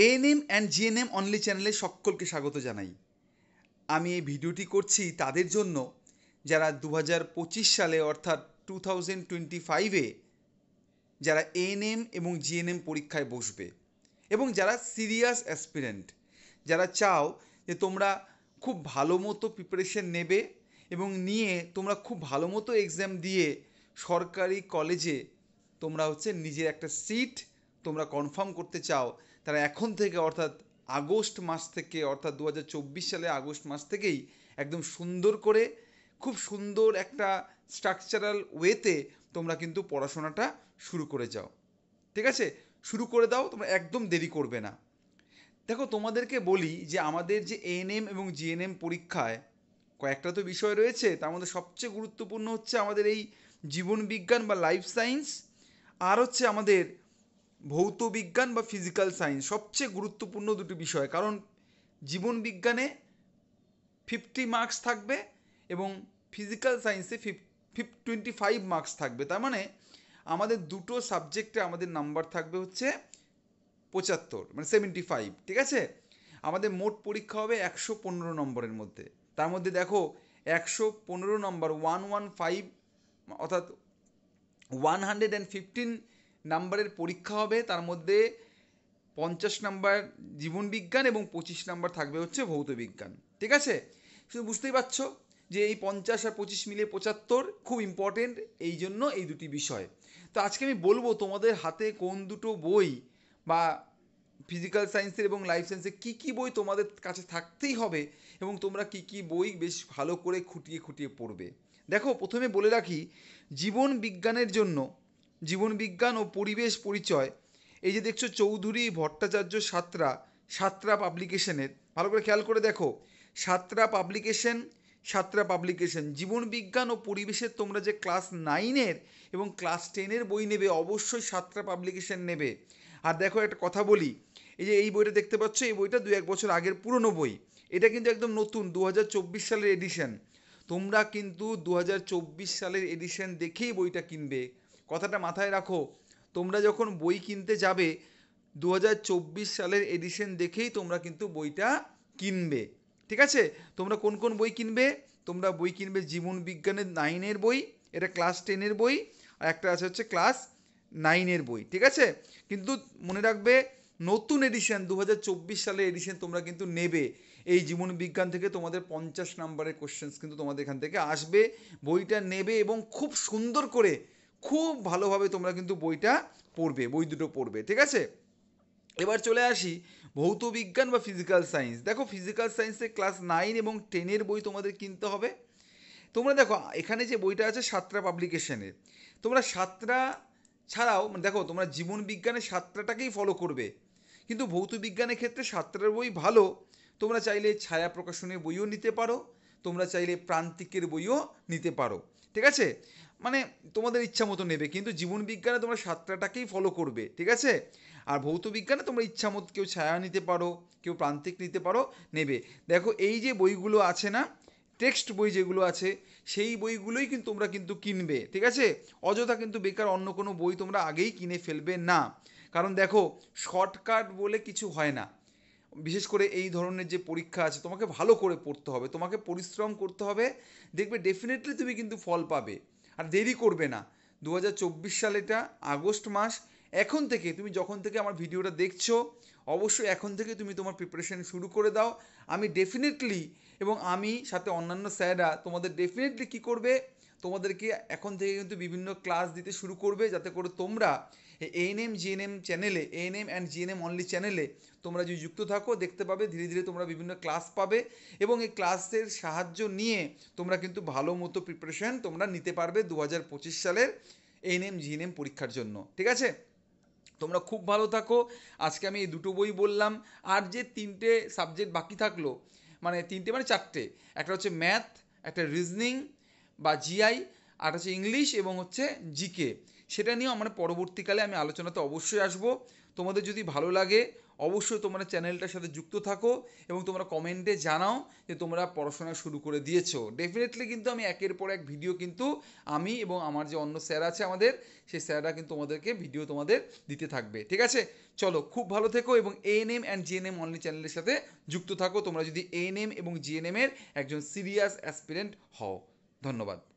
ANM and GNM only চ্যানেলে সকলকে স্বাগত জানাই। আমি এই ভিডিওটি করছি তাদের জন্য যারা 2025 সালে অর্থাৎ 2025-এ যারা এএনএম এবং জিএনএম পরীক্ষায় বসবে এবং যারা সিরিয়াস অ্যাসপিরেন্ট, যারা চাও যে তোমরা খুব ভালো মতো প্রিপারেশন নেবে এবং নিয়ে তোমরা খুব ভালো মতো এক্সাম দিয়ে সরকারি কলেজে তোমরা নিজের একটা সিট তোমরা কনফার্ম করতে চাও, তারা এখন থেকে অর্থাৎ আগস্ট মাস থেকে অর্থাৎ 2024 সালে আগস্ট মাস থেকেই একদম সুন্দর করে খুব সুন্দর একটা স্ট্রাকচারাল ওয়েতে তোমরা কিন্তু পড়াশোনাটা শুরু করে যাও। ঠিক আছে, শুরু করে দাও, তোমরা একদম দেরি করবে না। দেখো, তোমাদেরকে বলি যে আমাদের যে এএনএম এবং জিএনএম পরীক্ষায় কয়েকটা তো বিষয় রয়েছে, তার মধ্যে সবচেয়ে গুরুত্বপূর্ণ হচ্ছে আমাদের এই জীবন বিজ্ঞান বা লাইফ সায়েন্স, আর হচ্ছে আমাদের ভৌত বিজ্ঞান বা ফিজিক্যাল সায়েন্স। সবচেয়ে গুরুত্বপূর্ণ দুটি বিষয়, কারণ জীবন বিজ্ঞানে 50 মার্কস থাকবে এবং ফিজিক্যাল সায়েন্সে 25 মার্কস থাকবে। তার মানে আমাদের দুটো সাবজেক্টে আমাদের নাম্বার থাকবে হচ্ছে 75, মানে 75। ঠিক আছে, আমাদের মোট পরীক্ষা হবে 115 নম্বরের মধ্যে। তার মধ্যে দেখো 115 নম্বর 115 অর্থাৎ 115 নাম্বারের পরীক্ষা হবে। তার মধ্যে 50 নাম্বার জীবন বিজ্ঞান এবং 25 নাম্বার থাকবে হচ্ছে ভৌত বিজ্ঞান। ঠিক আছে, শুধু বুঝতেই পারছো যে এই 50 আর 25 মিলিয়ে 75 খুব ইম্পর্টেন্ট, এই জন্য এই দুটি বিষয়। তো আজকে আমি বলবো তোমাদের হাতে কোন দুটো বই বা ফিজিক্যাল সায়েন্সের এবং লাইফ সায়েন্সের কী কী বই তোমাদের কাছে থাকতেই হবে এবং তোমরা কী কী বই বেশ ভালো করে খুঁটিয়ে খুঁটিয়ে পড়বে। দেখো, প্রথমে বলে রাখি, জীবন বিজ্ঞানের জন্য জীবন বিজ্ঞান ও পরিবেশ পরিচয়, এই যে দেখছো চৌধুরী ভট্টাচার্য সাতরা, সাতরা পাবলিকেশনের, ভালো করে খেয়াল করে দেখো, সাতরা পাবলিকেশন জীবন বিজ্ঞান ও পরিবেশের তোমরা যে ক্লাস 9-এর এবং ক্লাস 10-এর বই নেবে অবশ্যই সাতরা পাবলিকেশন নেবে। আর দেখো, একটা কথা বলি, এই যে এই বইটা দেখতে পাচ্ছ, এই বইটা 2-1 বছর আগের পুরনো বই, এটা কিন্তু একদম নতুন 2024 সালের এডিশন। তোমরা কিন্তু 2024 সালের এডিশন দেখেই বইটা কিনবে, কথাটা মাথায় রাখো। তোমরা যখন বই কিনতে যাবে 2024 সালের এডিশন দেখেই তোমরা কিন্তু বইটা কিনবে। ঠিক আছে, তোমরা কোন কোন বই কিনবে? তোমরা বই কিনবে জীবন বিজ্ঞানের 9-এর বই, এটা ক্লাস 10-এর বই, আর একটা আছে হচ্ছে ক্লাস 9-এর বই। ঠিক আছে, কিন্তু মনে রাখবে নতুন এডিশন 2024 সালের এডিশন তোমরা কিন্তু নেবে। এই জীবন বিজ্ঞান থেকে তোমাদের 50 নাম্বারের কোশ্চেন্স কিন্তু তোমাদের এখান থেকে আসবে। বইটা নেবে এবং খুব সুন্দর করে খুব ভালোভাবে তোমরা কিন্তু বইটা পড়বে, বই দুটো পড়বে। ঠিক আছে, এবার চলে আসি ভৌত বিজ্ঞান বা ফিজিক্যাল সায়েন্স। দেখো, ফিজিক্যাল সায়েন্সে ক্লাস 9 এবং 10-এর বই তোমাদের কিনতে হবে। তোমরা দেখো এখানে যে বইটা আছে সাতরা পাবলিকেশনের, তোমরা সাতরা ছাড়াও দেখো তোমরা জীবন বিজ্ঞানের সাতটাটাকেই ফলো করবে, কিন্তু ভৌত বিজ্ঞানের ক্ষেত্রে সাতটার বই ভালো। তোমরা চাইলে ছায়া প্রকাশনের বইও নিতে পারো, তোমরা চাইলে প্রান্তিকের বইও নিতে পারো। ঠিক আছে, মানে তোমাদের ইচ্ছা মতো নেবে, কিন্তু জীবন বিজ্ঞানে তোমরা সাতটাটাকেই ফলো করবে। ঠিক আছে, আর ভৌত বিজ্ঞানে তোমরা ইচ্ছা মতো কেউ ছায়া নিতে পারো, কেউ প্রান্তিক নিতে পারো, নেবে। দেখো, এই যে বইগুলো আছে না, টেক্সট বই যেগুলো আছে, সেই বইগুলোই কিন্তু তোমরা কিন্তু কিনবে। ঠিক আছে, অযথা কিন্তু বেকার অন্য কোনো বই তোমরা আগেই কিনে ফেলবে না, কারণ দেখো শর্টকাট বলে কিছু হয় না। বিশেষ করে এই ধরনের যে পরীক্ষা আছে, তোমাকে ভালো করে পড়তে হবে, তোমাকে পরিশ্রম করতে হবে, দেখবে ডেফিনেটলি তুমি কিন্তু ফল পাবে। আর দেরি করবে না, 2024 সাল, এটা আগস্ট মাস। এখন থেকে তুমি যখন থেকে আমার ভিডিওটা দেখছো, অবশ্যই এখন থেকে তুমি তোমার প্রিপারেশন শুরু করে দাও। আমি ডেফিনেটলি এবং আমি সাথে অন্যান্য স্যাররা তোমাদের ডেফিনেটলি কী করবে, তোমাদেরকে এখন থেকে কিন্তু বিভিন্ন ক্লাস দিতে শুরু করবে, যাতে করে তোমরা এএনএম জিএনএম চ্যানেলে, এএনএম অ্যান্ড জিএনএম অনলি চ্যানেলে তোমরা যদি যুক্ত থাকো, দেখতে পাবে ধীরে ধীরে তোমরা বিভিন্ন ক্লাস পাবে এবং এই ক্লাসের সাহায্য নিয়ে তোমরা কিন্তু ভালো মতো প্রিপারেশন তোমরা নিতে পারবে 2025 সালের এএনএম জিএনএম পরীক্ষার জন্য। ঠিক আছে, তোমরা খুব ভালো থাকো। আজকে আমি এই দুটো বই বললাম, আর যে 3টে সাবজেক্ট বাকি থাকলো, মানে 3টে মানে 4টে, একটা হচ্ছে ম্যাথ, একটা রিজনিং বা জিআই, আর হচ্ছে ইংলিশ এবং হচ্ছে জিকে, সেটা নিয়েও আমরা পরবর্তীকালে আমি আলোচনাতে অবশ্যই আসবো। তোমাদের যদি ভালো লাগে অবশ্যই তোমরা চ্যানেলটার সাথে যুক্ত থাকো এবং তোমরা কমেন্টে জানাও যে তোমরা পড়াশোনা শুরু করে দিয়েছো। ডেফিনেটলি কিন্তু আমি একের পর এক ভিডিও কিন্তু আমি এবং আমার যে অন্য স্যার আছে আমাদের, সেই স্যাররা কিন্তু তোমাদেরকে ভিডিও তোমাদের দিতে থাকবে। ঠিক আছে, চলো খুব ভালো থেকো এবং এএনএম অ্যান্ড জিএনএম অনলি চ্যানেলের সাথে যুক্ত থাকো তোমরা যদি এএনএম এবং জিএনএম এর একজন সিরিয়াস অ্যাসপিরেন্ট হও। ধন্যবাদ।